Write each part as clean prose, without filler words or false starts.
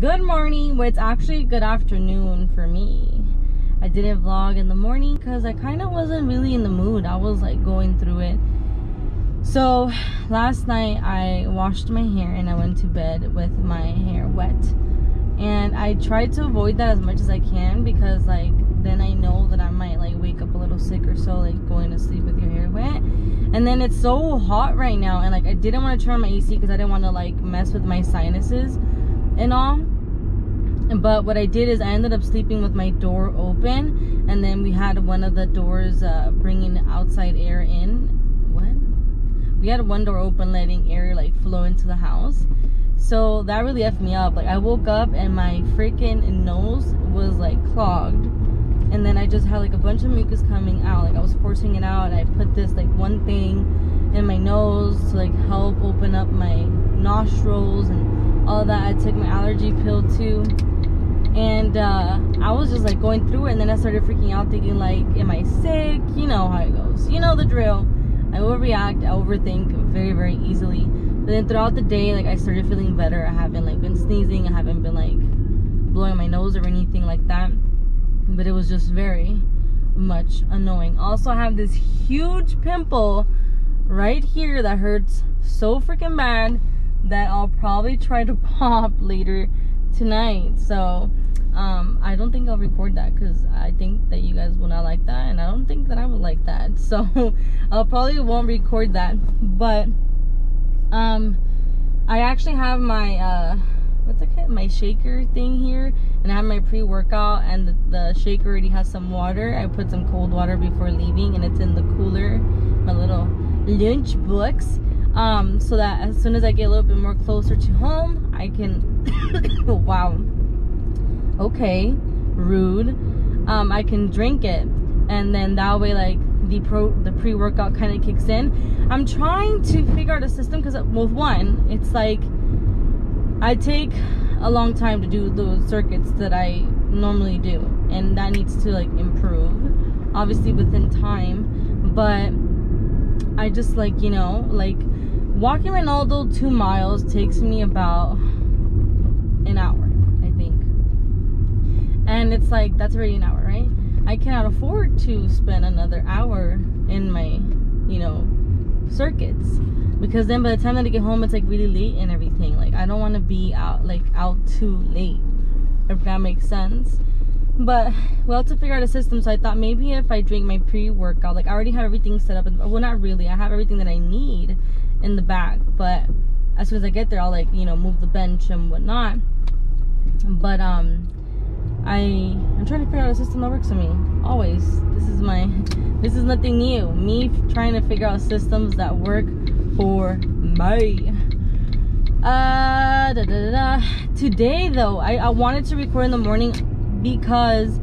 Good morning. Well, it's actually good afternoon for me. I didn't vlog in the morning because I kind of wasn't really in the mood. I was like going through it. So last night I washed my hair and I went to bed with my hair wet, and I tried to avoid that as much as I can, because like then I know that I might like wake up a little sick or so, like going to sleep with your hair wet. And then it's so hot right now, and like I didn't want to turn on my AC because I didn't want to like mess with my sinuses and all. But what I did is I ended up sleeping with my door open, and then we had one of the doors bringing outside air in. We had one door open, letting air like flow into the house. So that really effed me up. Like I woke up and my freaking nose was like clogged, and then I just had like a bunch of mucus coming out. Like I was forcing it out, and I put this like one thing in my nose to like help open up my nostrils and all that. I took my allergy pill too, and I was just like going through it, and then I started freaking out, thinking like, am I sick? You know how it goes, you know the drill. I overreact, I overthink very, very easily. But then throughout the day, like I started feeling better. I haven't like been sneezing, I haven't been like blowing my nose or anything like that. But it was just very much annoying. Also, I have this huge pimple right here that hurts so freaking bad that I'll probably try to pop later tonight. So I don't think I'll record that because I think that you guys will not like that, and I don't think that I would like that. So I probably won't record that. But I actually have my my shaker thing here, and I have my pre-workout, and the shaker already has some water. I put some cold water before leaving, and it's in the cooler, my little lunch box, so that as soon as I get a little bit more closer to home, I can wow, okay, rude, I can drink it, and then that way like the pre-workout kind of kicks in. I'm trying to figure out a system because, well, one, it's like I take a long time to do those circuits that I normally do, and that needs to like improve, obviously within time. But I just like, you know, like walking Ronaldo 2 miles takes me about an hour, I think, and it's like that's already an hour, right? I cannot afford to spend another hour in my, you know, circuits, because then by the time that I get home, it's like really late and everything. Like I don't want to be out too late, if that makes sense. But we'll have to figure out a system. So I thought maybe if I drink my pre-workout, like I already have everything set up, well, not really, I have everything that I need in the back, but as soon as I get there, I'll like, you know, move the bench and whatnot. But I'm trying to figure out a system that works for me. Always. This is nothing new. Me trying to figure out systems that work for me. Today though, I wanted to record in the morning because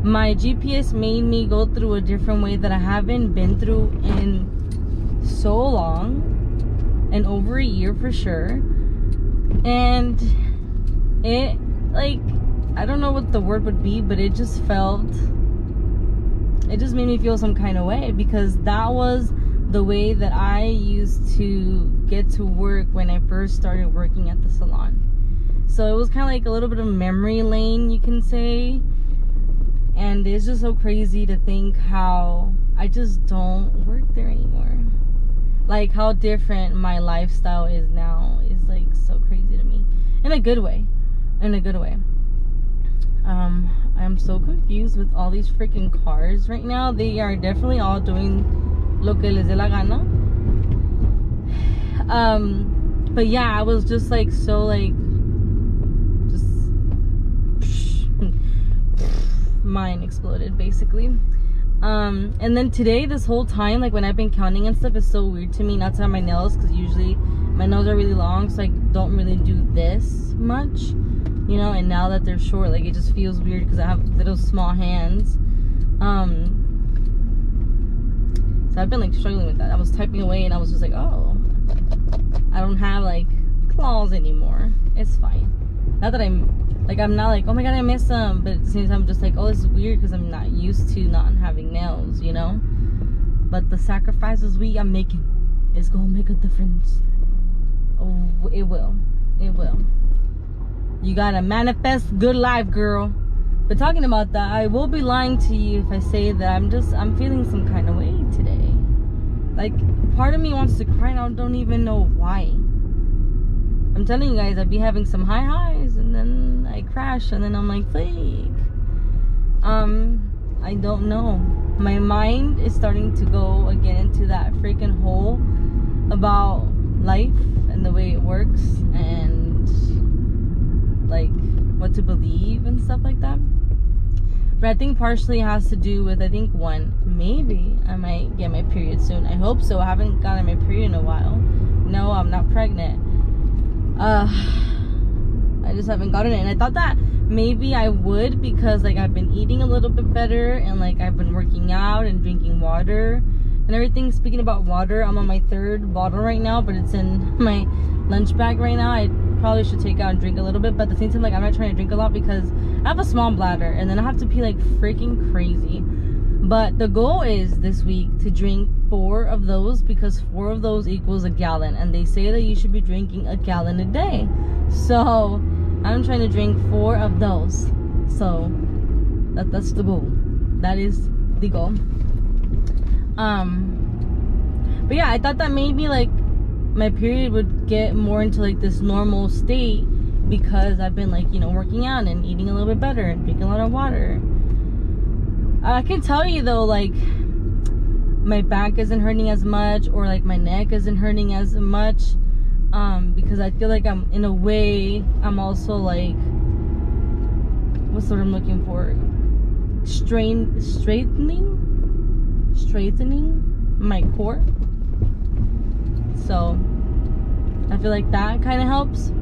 my GPS made me go through a different way that I haven't been through in so long, and over a year for sure. And it, like, I don't know what the word would be, but it just made me feel some kind of way, because that was the way that I used to get to work when I first started working at the salon. So it was kind of like a little bit of memory lane, you can say. And it's just so crazy to think how I just don't work there anymore. Like how different my lifestyle is now is like so crazy to me, in a good way, in a good way. I'm so confused with all these freaking cars right now. They are definitely all doing lo que les dé la gana. But yeah, I was just like so like just mine exploded basically. And then today, this whole time, like when I've been counting and stuff, it's so weird to me not to have my nails, because usually my nails are really long, so I don't really do this much, you know. And now that they're short, like it just feels weird because I have little small hands. So I've been like struggling with that. I was typing away and I was just like, oh, I don't have like claws anymore. It's fine. Not that I'm not like, oh my god, I miss them, but at the same time I'm just like, oh, this is weird because I'm not used to not having nails, you know. But the sacrifices we are making is gonna make a difference. Oh, it will. You gotta manifest good life, girl. But talking about that, I will be lying to you if I say that I'm feeling some kind of way today. Like, part of me wants to cry and I don't even know why. I'm telling you guys, I'd be having some high highs and then I crash and then I'm like, fake. I don't know. My mind is starting to go again into that freaking hole about life and the way it works and like what to believe and stuff like that. But I think partially it has to do with, I think one, maybe I might get my period soon. I hope so. I haven't gotten my period in a while. No, I'm not pregnant. I just haven't gotten it, and I thought that maybe I would, because like I've been eating a little bit better and like I've been working out and drinking water and everything. Speaking about water, I'm on my 3rd bottle right now, but it's in my lunch bag right now. I probably should take out and drink a little bit, but at the same time, like I'm not trying to drink a lot because I have a small bladder and then I have to pee like freaking crazy. But the goal is this week to drink 4 of those, because 4 of those equals a gallon, and they say that you should be drinking a gallon a day. So I'm trying to drink 4 of those. So that's the goal. That is the goal. But yeah, I thought that maybe like my period would get more into like this normal state because I've been like, you know, working out and eating a little bit better and drinking a lot of water. I can tell you though, like my back isn't hurting as much, or like my neck isn't hurting as much, because I feel like I'm, in a way, I'm also like, what's the word I'm looking for? Straightening my core. So I feel like that kind of helps.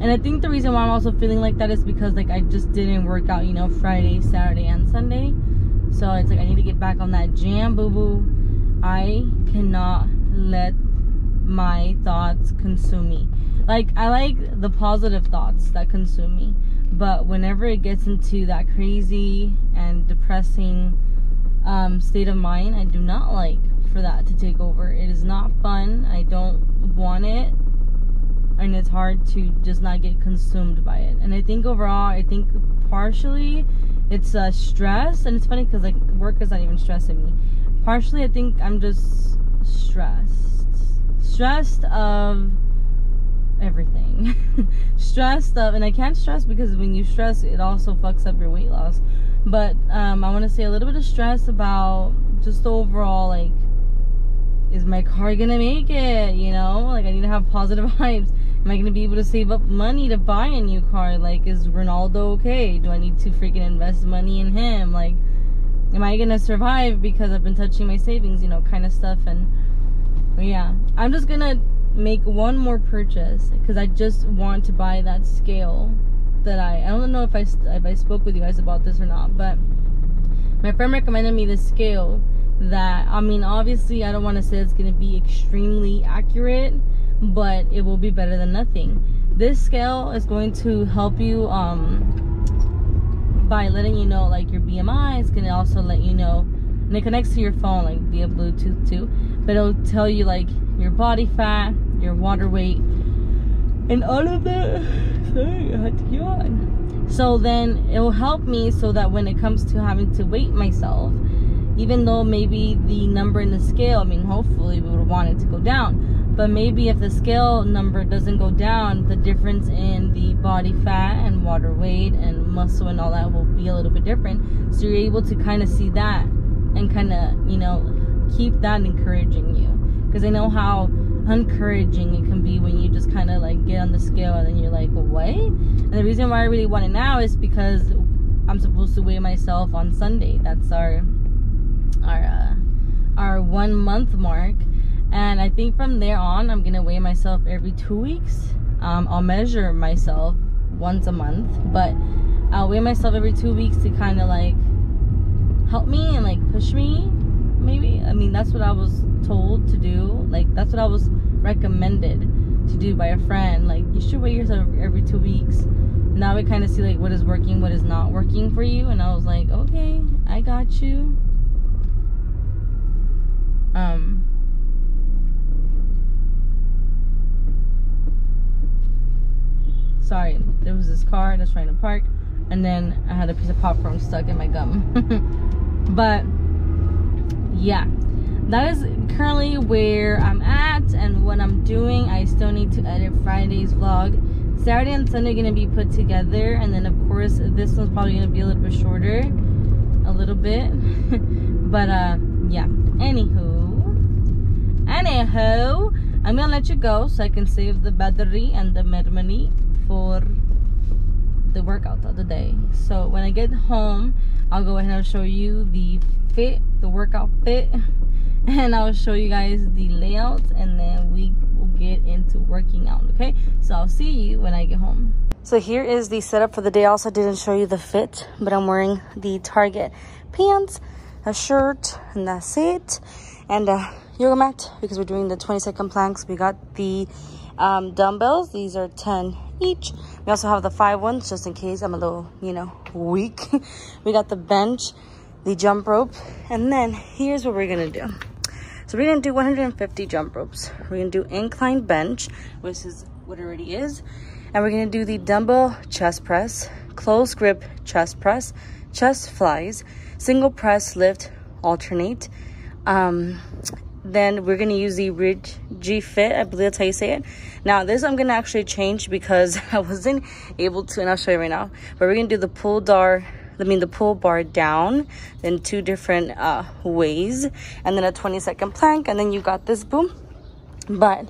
And I think the reason why I'm also feeling like that is because like I just didn't work out, you know, Friday, Saturday, and Sunday. So it's like I need to get back on that jam, boo-boo. I cannot let my thoughts consume me. Like, I like the positive thoughts that consume me, but whenever it gets into that crazy and depressing state of mind, I do not like for that to take over. It is not fun. I don't want it. And it's hard to just not get consumed by it. And I think overall, I think partially it's stress. And it's funny because like work is not even stressing me. Partially I think I'm just stressed of everything. Stressed of, and I can't stress because when you stress, it also fucks up your weight loss. But I want to say a little bit of stress about just the overall, like, is my car gonna make it? You know, like I need to have positive vibes. Am I gonna be able to save up money to buy a new car? Like, is Ronaldo okay? Do I need to freaking invest money in him? Like, am I gonna survive because I've been touching my savings? You know, kind of stuff. And yeah, I'm just gonna make one more purchase because I just want to buy that scale that I don't know if I spoke with you guys about this or not, but my friend recommended me this scale that, I mean, obviously I don't want to say it's going to be extremely accurate, but it will be better than nothing. This scale is going to help you by letting you know like your BMI. It's going to also let you know, and it connects to your phone like via Bluetooth too, but it'll tell you like your body fat, your water weight, and all of that. Sorry, I had to yawn. So then it will help me so that when it comes to having to weight myself, even though maybe the number in the scale, I mean, hopefully we would want it to go down, but maybe if the scale number doesn't go down, the difference in the body fat and water weight and muscle and all that will be a little bit different. So you're able to kind of see that and kind of, you know, keep that encouraging you, because I know how encouraging it can be when you just kind of like get on the scale and then you're like, what? And the reason why I really want it now is because I'm supposed to weigh myself on Sunday. That's our 1 month mark, and I think from there on I'm gonna weigh myself every 2 weeks. I'll measure myself once a month, but I'll weigh myself every 2 weeks to kind of like help me and like push me, maybe. I mean, that's what I was told to do. Like, that's what I was recommended to do by a friend. Like, you should weigh yourself every 2 weeks. Now we kind of see like what is working, what is not working for you. And I was like, okay, I got you. sorry, there was this car that's trying to park, and then I had a piece of popcorn stuck in my gum. But yeah, that is currently where I'm at and what I'm doing. I still need to edit Friday's vlog. Saturday and Sunday are gonna be put together, and then of course this one's probably gonna be a little bit shorter, a little bit. But yeah, anywho, I'm gonna let you go so I can save the battery and the memory for the workout of the day. So when I get home, I'll go ahead and show you the fit, the workout fit, and I'll show you guys the layout, and then we will get into working out. Okay, so I'll see you when I get home. So here is the setup for the day. I also didn't show you the fit, but I'm wearing the Target pants, a shirt, and that's it, and a yoga mat because we're doing the 20-second planks. We got the dumbbells. These are 10 each. We also have the 5 ones just in case I'm a little, you know, weak. We got the bench, the jump rope, and then here's what we're gonna do. So we're gonna do 150 jump ropes. We're gonna do incline bench, which is what it already is, and we're gonna do the dumbbell chest press, close grip chest press, chest flies, single press lift alternate. Then we're gonna use the Ridge G Fit, I believe that's how you say it. Now this I'm gonna actually change because I wasn't able to, and I'll show you right now. But we're gonna do the pull bar down, then 2 different ways, and then a 20-second plank, and then you got this, boom. But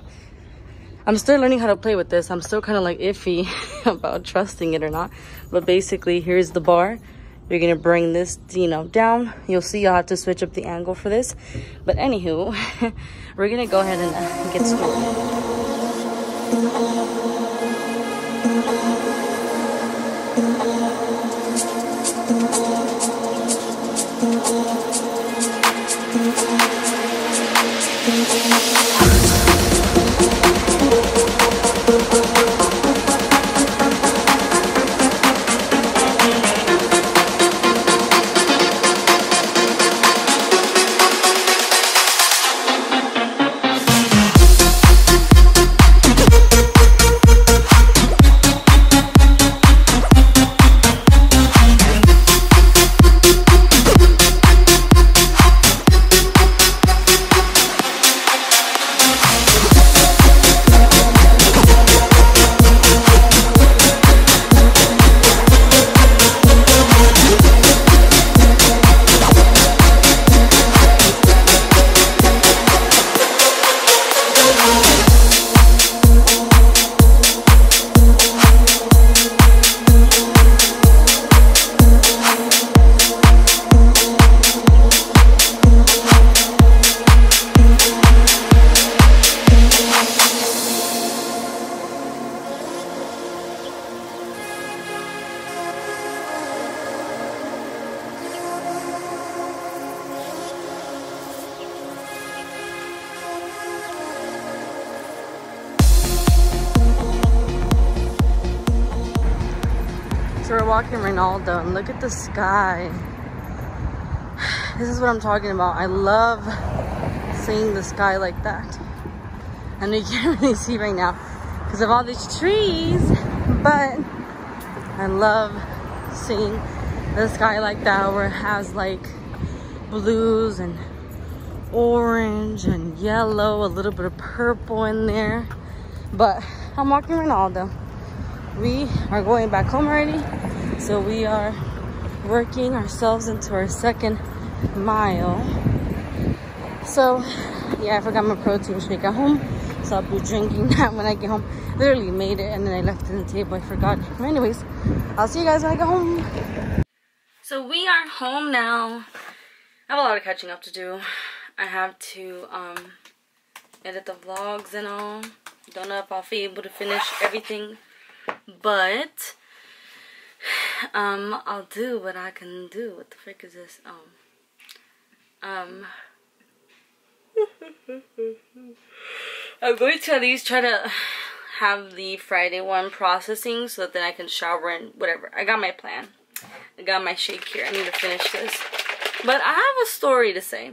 I'm still learning how to play with this. I'm still kind of like iffy about trusting it or not. But basically, here's the bar. You're gonna bring this, you know, down. You'll see I'll have to switch up the angle for this. But anywho, we're gonna go ahead and get started. So we're walking Ronaldo, and look at the sky. This is what I'm talking about. I love seeing the sky like that. I know you can't really see right now because of all these trees, but I love seeing the sky like that, where it has like blues and orange and yellow, a little bit of purple in there. But I'm walking Ronaldo. We are going back home already, so we are working ourselves into our 2nd mile. So yeah, I forgot my protein shake at home, so I'll be drinking that when I get home. Literally made it and then I left it on the table, I forgot. But anyways, I'll see you guys when I get home. So we are home now. I have a lot of catching up to do. I have to edit the vlogs and all. Don't know if I'll be able to finish everything, but I'll do what I can do. What the frick is this? I'm going to at least try to have the Friday one processing so that then I can shower and whatever. I got my plan. I got my shake here. I need to finish this. But I have a story to say.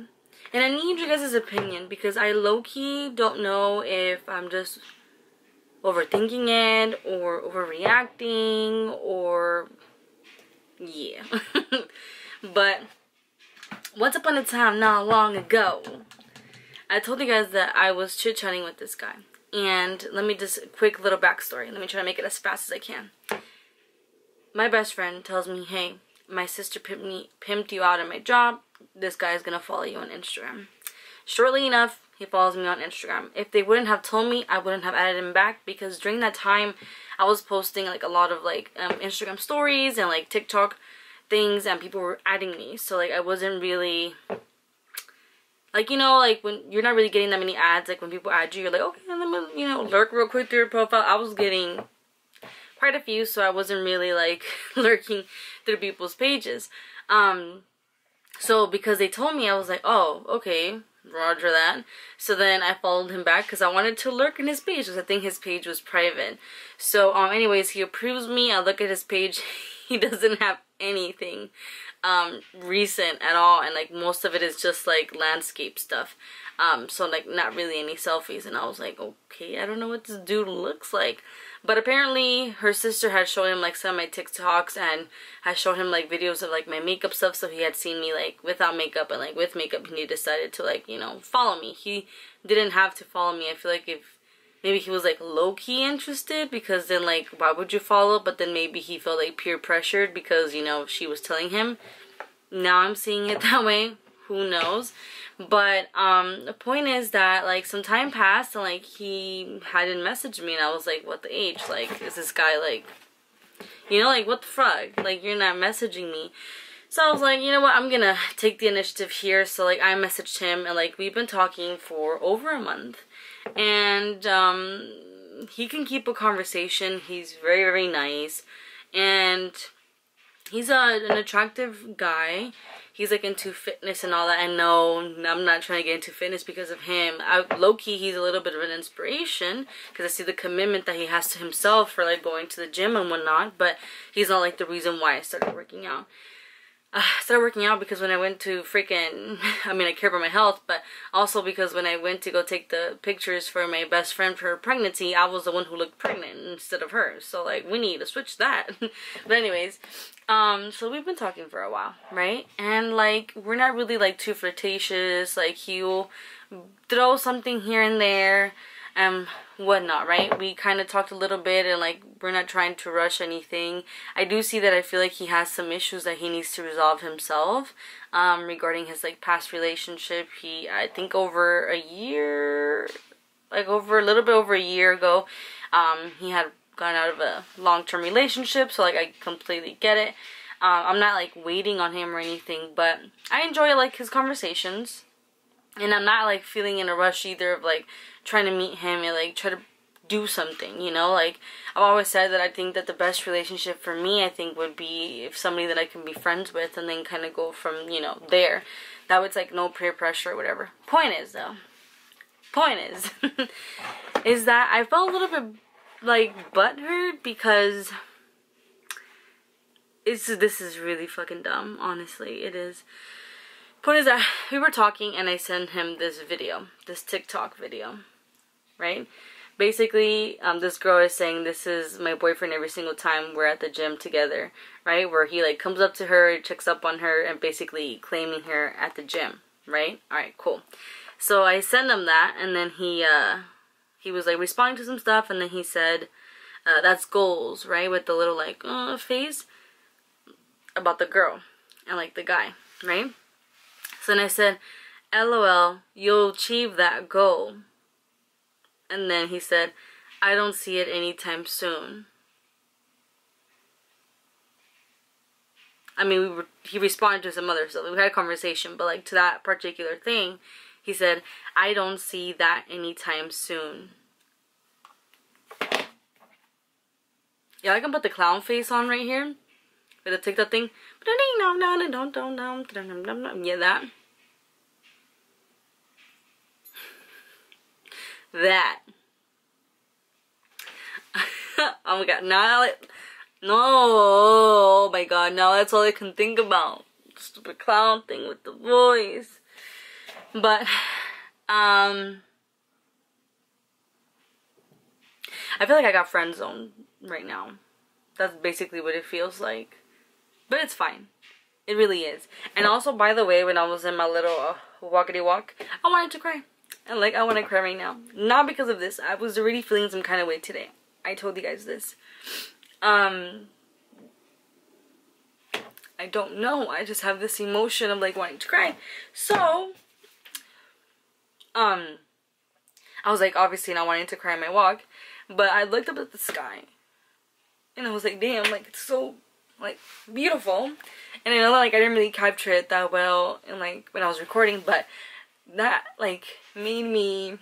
And I need you guys' opinion because I low-key don't know if I'm just overthinking it or overreacting or yeah. But once upon a time, not long ago, I told you guys that I was chit-chatting with this guy. And let me just, quick little backstory. Let me try to make it as fast as I can. My best friend tells me, hey, my sister pimped you out at my job. This guy is going to follow you on Instagram. Shortly enough, he follows me on Instagram. If they wouldn't have told me, I wouldn't have added him back, because during that time, I was posting like a lot of like Instagram stories and like TikTok things, and people were adding me. So like I wasn't really, like, you know, like when you're not really getting that many ads, like when people add you, you're like, okay, let me, you know, lurk real quick through your profile. I was getting quite a few, so I wasn't really like lurking through people's pages. So because they told me, I was like, oh, okay, roger that. So then I followed him back because I wanted to lurk in his page, because I think his page was private. So anyways, he approves me. I look at his page. He doesn't have anything recent at all, and like most of it is just like landscape stuff, so like not really any selfies. And I was like, okay, I don't know what this dude looks like. But apparently her sister had shown him like some of my TikToks and had shown him like videos of like my makeup stuff, so he had seen me like without makeup and like with makeup, and he decided to like, you know, follow me. He didn't have to follow me. I feel like if maybe he was like low-key interested, because then like why would you follow? But then maybe he felt like peer pressured because, you know, she was telling him. Now I'm seeing it that way, who knows. But the point is that like some time passed and like he hadn't messaged me, and I was like, what the H, like is this guy like, you know, like what the fuck, like you're not messaging me. So I was like, you know what, I'm gonna take the initiative here. So like I messaged him, and like we've been talking for over a month. And he can keep a conversation. He's very, very nice, and he's an attractive guy. He's like into fitness and all that. And no, I'm not trying to get into fitness because of him. Low-key, he's a little bit of an inspiration, because I see the commitment that he has to himself for like going to the gym and whatnot. But he's not like the reason why I started working out. I started working out because when I went to freaking, I mean, I care about my health, but also because when I went to go take the pictures for my best friend for her pregnancy, I was the one who looked pregnant instead of her. So like we need to switch that. But anyways, so we've been talking for a while, right? And like we're not really like too flirtatious. Like he'll throw something here and there and whatnot, right? We kind of talked a little bit, and like we're not trying to rush anything. I do see that I feel like he has some issues that he needs to resolve himself regarding his like past relationship. I think over a year, like over a little bit over a year ago, he had gone out of a long-term relationship. So like I completely get it. I'm not like waiting on him or anything, but I enjoy like his conversations, and I'm not like feeling in a rush either of like trying to meet him and like try to do something, you know. Like I've always said that I think that the best relationship for me, I think, would be if somebody that I can be friends with, and then kind of go from, you know, there. That was like no peer pressure or whatever. Point is though, is that I felt a little bit like butthurt because this is really fucking dumb, honestly. It is. Point is that we were talking and I sent him this video, this TikTok video, right? Basically, this girl is saying this is my boyfriend every single time we're at the gym together, right? Where he like comes up to her, checks up on her, and basically claiming her at the gym, right? Alright, cool. So I sent him that, and then he was like responding to some stuff, and then he said, that's goals, right? With the little like face about the girl and like the guy, right? So then I said, LOL, you'll achieve that goal. And then he said, I don't see it anytime soon. I mean, he responded to some other stuff. We had a conversation, but like to that particular thing, he said, I don't see that anytime soon. Yeah, I can put the clown face on right here with the TikTok thing. Yeah, that. That. Oh my god, oh my god, now that's all I can think about. Stupid clown thing with the voice. But, I I feel like I got friend zoned right now. That's basically what it feels like. But it's fine. It really is. And also, by the way, when I was in my little walkity walk, I wanted to cry. And like, I want to cry right now. Not because of this. I was already feeling some kind of way today. I told you guys this. I don't know. I just have this emotion of like wanting to cry. So, I was like obviously not wanting to cry on my walk. But I looked up at the sky. And I was like, damn, like it's so like beautiful. And I know that like I didn't really capture it that well in like when I was recording, but that like made me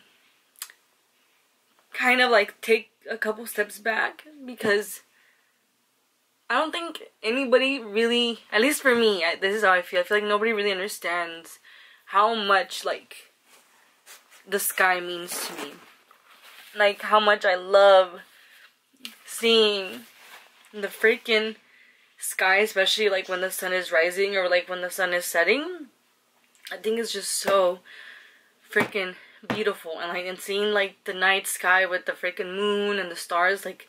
kind of like take a couple steps back, because I don't think anybody really, at least for me, this is how I feel like nobody really understands how much like the sky means to me, like how much I love seeing the freaking sky, especially like when the sun is rising or like when the sun is setting. I think it's just so freaking beautiful. And like, and seeing like the night sky with the freaking moon and the stars, like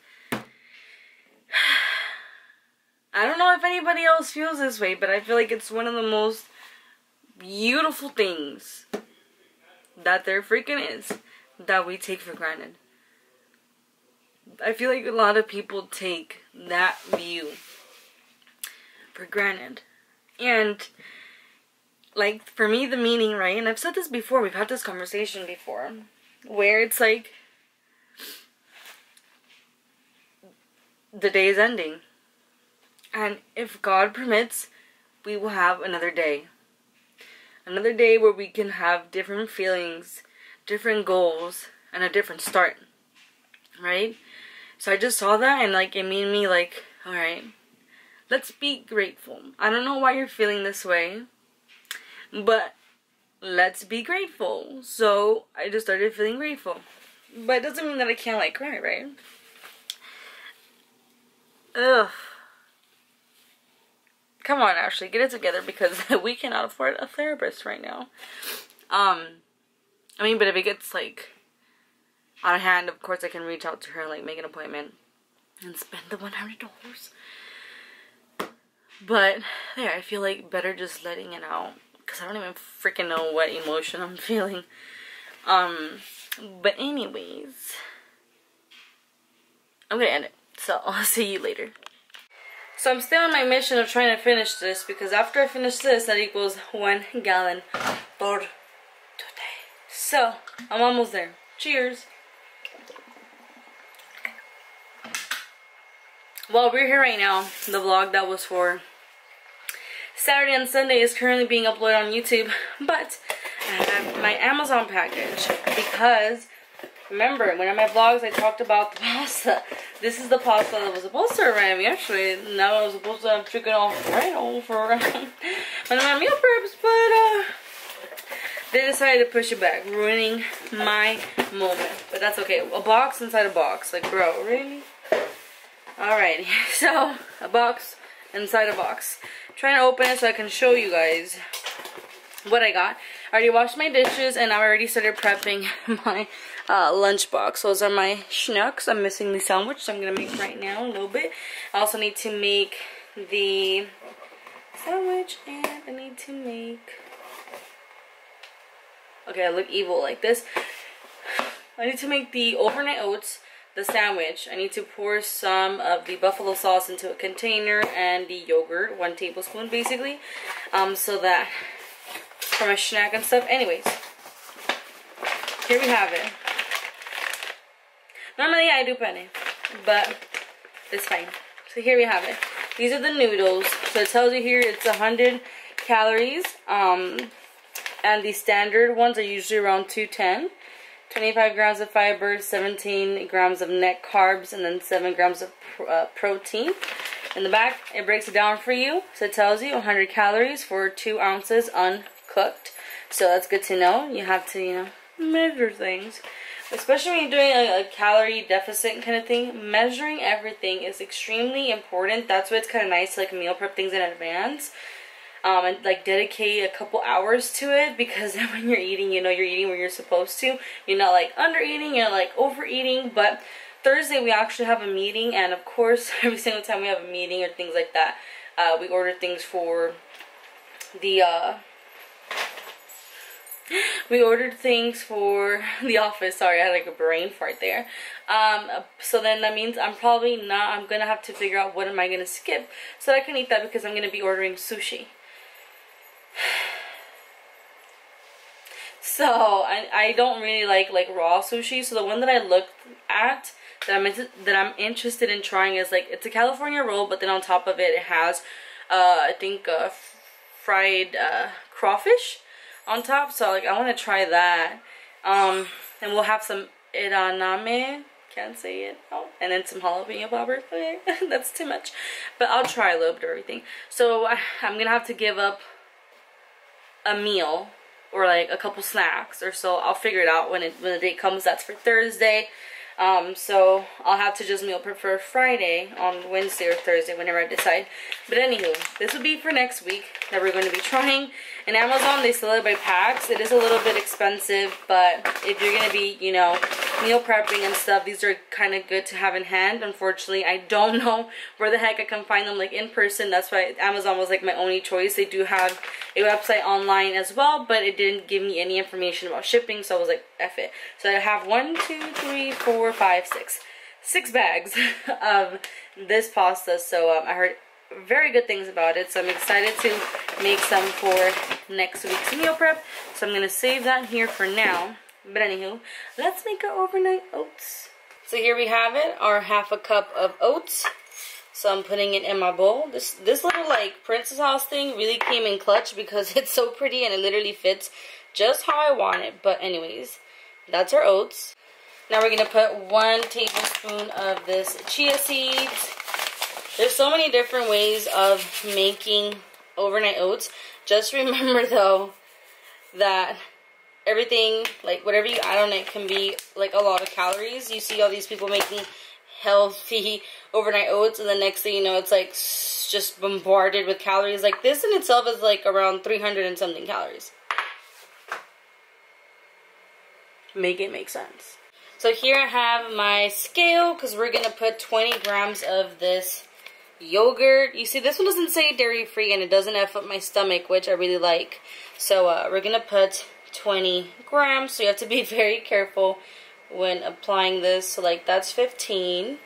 I don't know if anybody else feels this way, but I feel like it's one of the most beautiful things that there freaking is that we take for granted. I feel like a lot of people take that view for granted. And like for me, the meaning, right, and I've said this before, we've had this conversation before, where it's like the day is ending, and if God permits, we will have another day where we can have different feelings, different goals, and a different start, right? So I just saw that, and like it made me like, all right, let's be grateful. I don't know why you're feeling this way, but let's be grateful. So I just started feeling grateful. But it doesn't mean that I can't like cry, right? Ugh. Come on, Ashley, get it together, because we cannot afford a therapist right now. I mean, but if it gets like out of hand, of course I can reach out to her and like make an appointment and spend the $100. But there, I feel like better just letting it out, because I don't even freaking know what emotion I'm feeling. But anyways, I'm gonna end it. So I'll see you later. So I'm still on my mission of trying to finish this, because after I finish this, that equals 1 gallon por today. So I'm almost there. Cheers. Well, we're here right now. The vlog that was for Saturday and Sunday is currently being uploaded on YouTube, but I have my Amazon package, because remember, when in my vlogs I talked about the pasta. This is the pasta that was supposed to arrive yesterday. Now I was supposed to have chicken Alfredo for one of my meal preps, but they decided to push it back, ruining my moment. But that's okay. A box inside a box. Like, bro, really? Alrighty, so a box inside a box. I'm trying to open it so I can show you guys what I got. I already washed my dishes, and I already started prepping my lunch box. Those are my schnacks. I'm missing the sandwich, so I'm gonna make right now a little bit. I also need to make the sandwich, and I need to make, okay, I look evil like this. I need to make the overnight oats, the sandwich. I need to pour some of the buffalo sauce into a container, and the yogurt, 1 tablespoon basically, so that for my snack and stuff. Anyways, here we have it. Normally I do penne, but it's fine. So here we have it. These are the noodles. So it tells you here it's 100 calories, and the standard ones are usually around 210. 25 grams of fiber, 17 grams of net carbs, and then 7 grams of protein. In the back, it breaks it down for you. So it tells you 100 calories for 2 ounces uncooked. So that's good to know. You have to, you know, measure things. Especially when you're doing a calorie deficit kind of thing, measuring everything is extremely important. That's why it's kind of nice to like meal prep things in advance. And like dedicate a couple hours to it, because then when you're eating, you know you're eating where you're supposed to. You're not like under eating, you're like overeating. But Thursday we actually have a meeting, and of course every single time we have a meeting or things like that, we order things for the we ordered things for the office. Sorry, I had like a brain fart there. So then that means I'm gonna have to figure out what am I gonna skip so that I can eat that, because I'm gonna be ordering sushi. So I don't really like raw sushi. So the one that I looked at that I'm interested in trying is like, it's a California roll, but then on top of it, it has I think fried crawfish on top. So like, I want to try that. And we'll have some iraname, can't say it, and then some jalapeno poppers. Okay. That's too much, but I'll try a little bit of everything. So I'm gonna have to give up a meal or like a couple snacks or so. I'll figure it out when the date comes. That's for Thursday. So I'll have to just meal prep for Friday on Wednesday or Thursday, whenever I decide. But anywho, this will be for next week that we're going to be trying. In Amazon, they sell it by packs. It is a little bit expensive, but if you're going to be, you know, meal prepping and stuff, these are kind of good to have in hand. Unfortunately, I don't know where the heck I can find them like in person. That's why Amazon was like my only choice. They do have a website online as well, but it didn't give me any information about shipping, so I was like, F it. So I have 6 bags of this pasta. So I heard very good things about it, so I'm excited to make some for next week's meal prep. So I'm gonna save that here for now. But anywho, let's make our overnight oats. So here we have it, our ½ cup of oats. So I'm putting it in my bowl. This little like Princess House thing really came in clutch because it's so pretty and it literally fits just how I want it. But anyways, that's our oats. Now we're gonna put 1 tablespoon of this chia seeds. There's so many different ways of making overnight oats. Just remember though that everything, like whatever you add on it, can be like a lot of calories. You see all these people making healthy overnight oats, and the next thing you know, it's like just bombarded with calories. Like this in itself is like around 300 and something calories. Make it make sense. So here I have my scale, because we're gonna put 20 grams of this yogurt. You see, this one doesn't say dairy free, and it doesn't F up my stomach, which I really like. So we're gonna put 20 grams. So you have to be very careful when applying this. So like that's 15,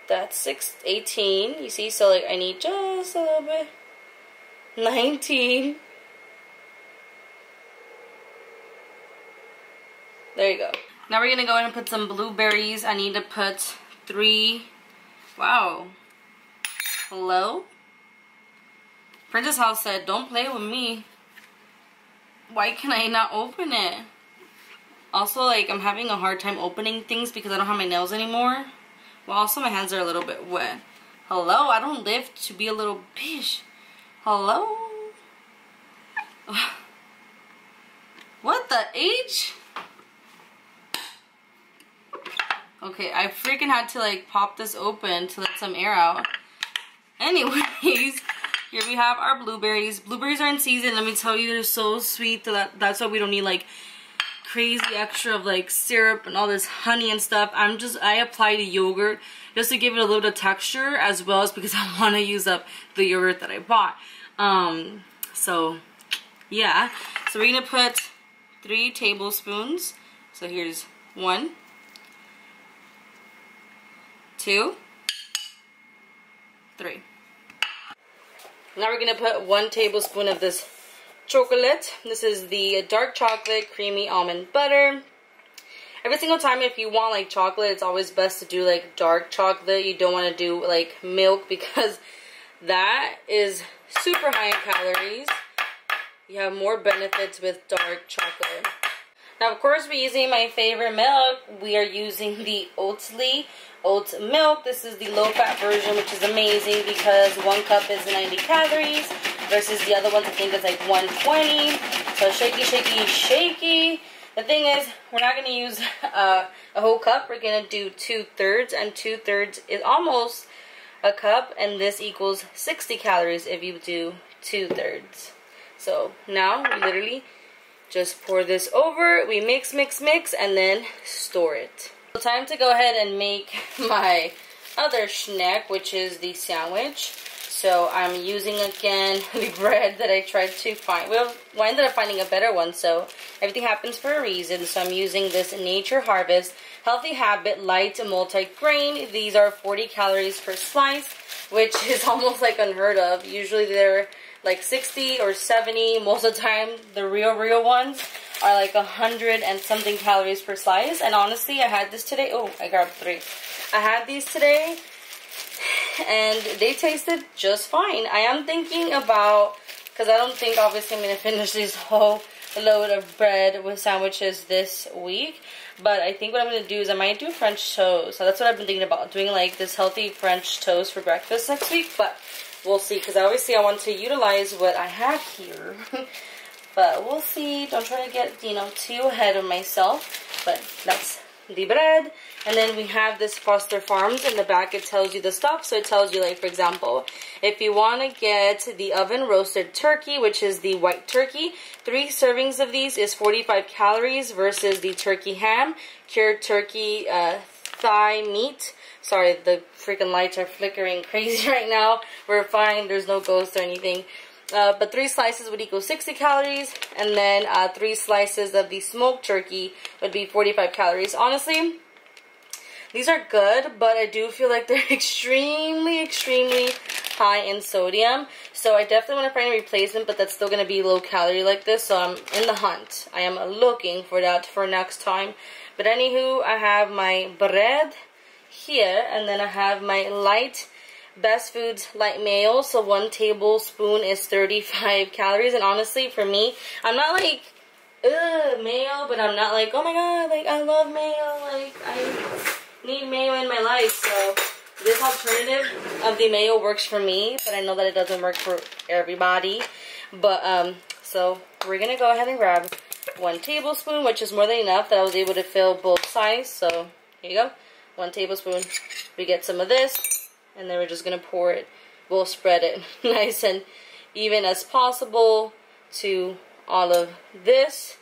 that's 18, you see. So like I need just a little bit. 19. There you go. Now we're gonna go ahead and put some blueberries. I need to put 3. Wow. Hello? Princess House said, don't play with me. Why can I not open it? Also, like, I'm having a hard time opening things because I don't have my nails anymore. Well, also my hands are a little bit wet. Hello? I don't live to be a little bitch. Hello? What the H? Okay, I freaking had to like pop this open to let some air out. Anyways, here we have our blueberries. Blueberries are in season. Let me tell you, they're so sweet. That's why we don't need like crazy extra of like syrup and all this honey and stuff. I apply the yogurt just to give it a little bit of texture, as well as because I want to use up the yogurt that I bought. So yeah. So we're gonna put 3 tablespoons. So here's 1, 2, 3. Now we're gonna put 1 tablespoon of this chocolate. This is the dark chocolate creamy almond butter. Every single time, if you want like chocolate, it's always best to do like dark chocolate. You don't want to do like milk, because that is super high in calories. You have more benefits with dark chocolate. Now, of course, we're using my favorite milk. We are using the Oatly oat milk. This is the low-fat version, which is amazing because 1 cup is 90 calories versus the other ones I think is like 120. So shaky, shaky, shaky. The thing is, we're not going to use a whole cup. We're going to do 2/3, and 2/3 is almost a cup, and this equals 60 calories if you do 2/3. So now we literally just pour this over, we mix, mix, mix, and then store it. So time to go ahead and make my other snack, which is the sandwich. So I'm using again the bread that I tried to find. Well, I ended up finding a better one, so everything happens for a reason. So I'm using this Nature Harvest Healthy Habit Light Multi-Grain. These are 40 calories per slice, which is almost like unheard of. Usually they're like 60 or 70. Most of the time, the real ones are like 100 and something calories per slice. And honestly, I had this today. Oh, I grabbed 3. I had these today, and they tasted just fine. I am thinking about, because I don't think obviously I'm going to finish this whole load of bread with sandwiches this week, but I think what I'm going to do is I might do French toast. So that's what I've been thinking about, doing like this healthy French toast for breakfast next week, but we'll see, because obviously I want to utilize what I have here. But we'll see. Don't try to get, you know, too ahead of myself. But that's the bread. And then we have this Foster Farms. In the back it tells you the stuff. So it tells you, like, for example, if you want to get the oven roasted turkey, which is the white turkey, 3 servings of these is 45 calories versus the turkey ham, cured turkey thigh meat. Sorry, the freaking lights are flickering crazy right now. We're fine. There's no ghost or anything. But 3 slices would equal 60 calories. And then 3 slices of the smoked turkey would be 45 calories. Honestly, these are good, but I do feel like they're extremely high in sodium. So I definitely want to find a replacement, but that's still going to be low calorie like this. So I'm in the hunt. I am looking for that for next time. But anywho, I have my bread here, and then I have my light Best Foods light mayo. So 1 tablespoon is 35 calories. And honestly, for me, I'm not like, ugh, mayo, but I'm not like, oh my god, like, I love mayo, like, I need mayo in my life. So this alternative of the mayo works for me, but I know that it doesn't work for everybody. But so we're gonna go ahead and grab 1 tablespoon, which is more than enough that I was able to fill both sides. So here you go, 1 tablespoon. We get some of this, and then we're just gonna pour it. We'll spread it nice and even as possible to all of this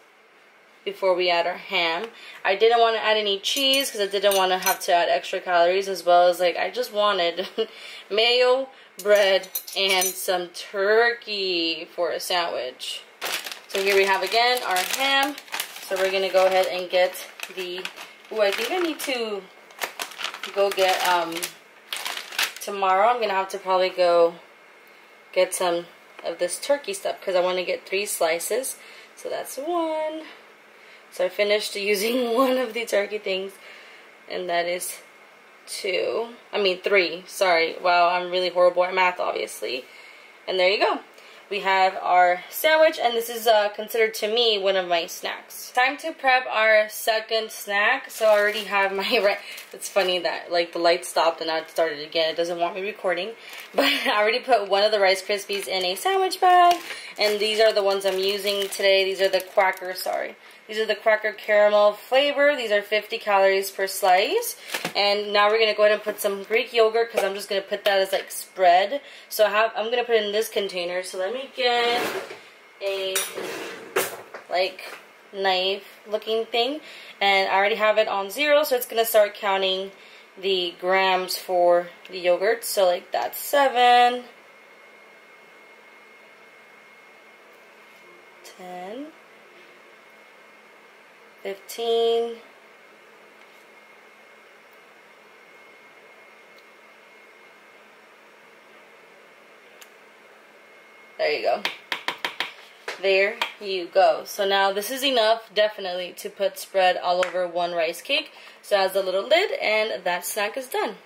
before we add our ham. I didn't want to add any cheese because I didn't want to have to add extra calories, as well as, like, I just wanted mayo, bread, and some turkey for a sandwich. So here we have again our ham. So we're gonna go ahead and get the, ooh, I think I need to go get tomorrow I'm gonna have to probably go get some of this turkey stuff, because I want to get 3 slices. So that's 1. So I finished using 1 of the turkey things, and that is 3. Sorry. Wow, I'm really horrible at math, obviously. And there you go. We have our sandwich, and this is considered to me one of my snacks. Time to prep our second snack. So I already have my it's funny that, like, the light stopped and now it started again. It doesn't want me recording, but I already put one of the Rice Krispies in a sandwich bag, and these are the ones I'm using today. These are the These are the Cracker Caramel flavor. These are 50 calories per slice. And now we're going to go ahead and put some Greek yogurt, because I'm just going to put that as, like, spread. So I'm going to put it in this container. So let me get a, like, knife looking thing. And I already have it on 0, so it's going to start counting the grams for the yogurt. So, like, that's 7, 10, 15, 'There you go. There you go. So now this is enough, definitely, to put spread all over one rice cake. So it has a little lid, and that snack is done.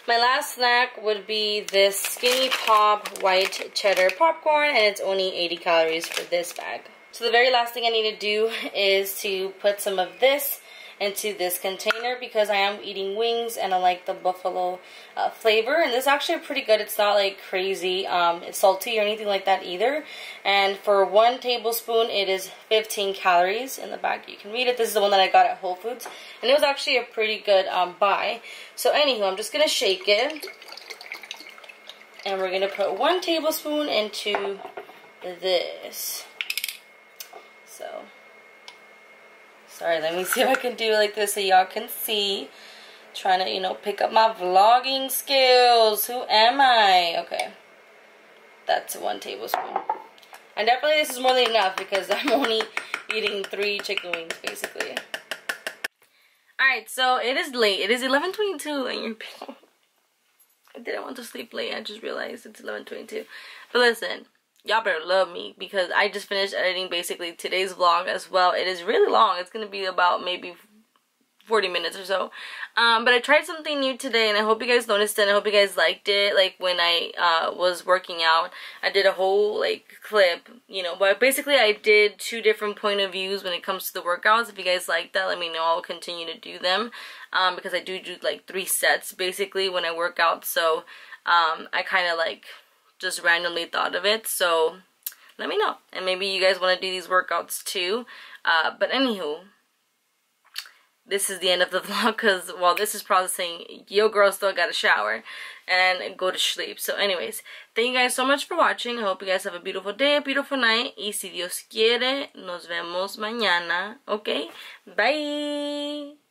My last snack would be this Skinny Pop white cheddar popcorn, and it's only 80 calories for this bag. So the very last thing I need to do is to put some of this into this container, because I am eating wings and I like the buffalo flavor, and this is actually pretty good. It's not like crazy it's salty or anything like that either. And for 1 tablespoon it is 15 calories. In the back you can read it. This is the one that I got at Whole Foods, and it was actually a pretty good buy. So anywho, I'm just gonna shake it, and we're gonna put 1 tablespoon into this. So Sorry, let me see if I can do it like this so y'all can see. Trying to, you know, pick up my vlogging skills. Who am I? Okay. That's 1 tablespoon. And definitely this is more than enough because I'm only eating 3 chicken wings, basically. Alright, so it is late. It is 11:22 and you're... I didn't want to sleep late. I just realized it's 11:22. But listen, y'all better love me because I just finished editing basically today's vlog as well. It is really long. It's going to be about maybe 40 minutes or so. But I tried something new today and I hope you guys noticed it. I hope you guys liked it. Like when I was working out, I did a whole like clip, you know, but basically I did 2 different point of views when it comes to the workouts. If you guys like that, let me know. I'll continue to do them because I do like 3 sets basically when I work out. So I kind of like just randomly thought of it. So let me know. And maybe you guys want to do these workouts too. But anywho, this is the end of the vlog because while this is processing, your girl still got to shower and go to sleep. So anyways, thank you guys so much for watching. I hope you guys have a beautiful day, a beautiful night. Y si Dios quiere, nos vemos mañana. Okay? Bye!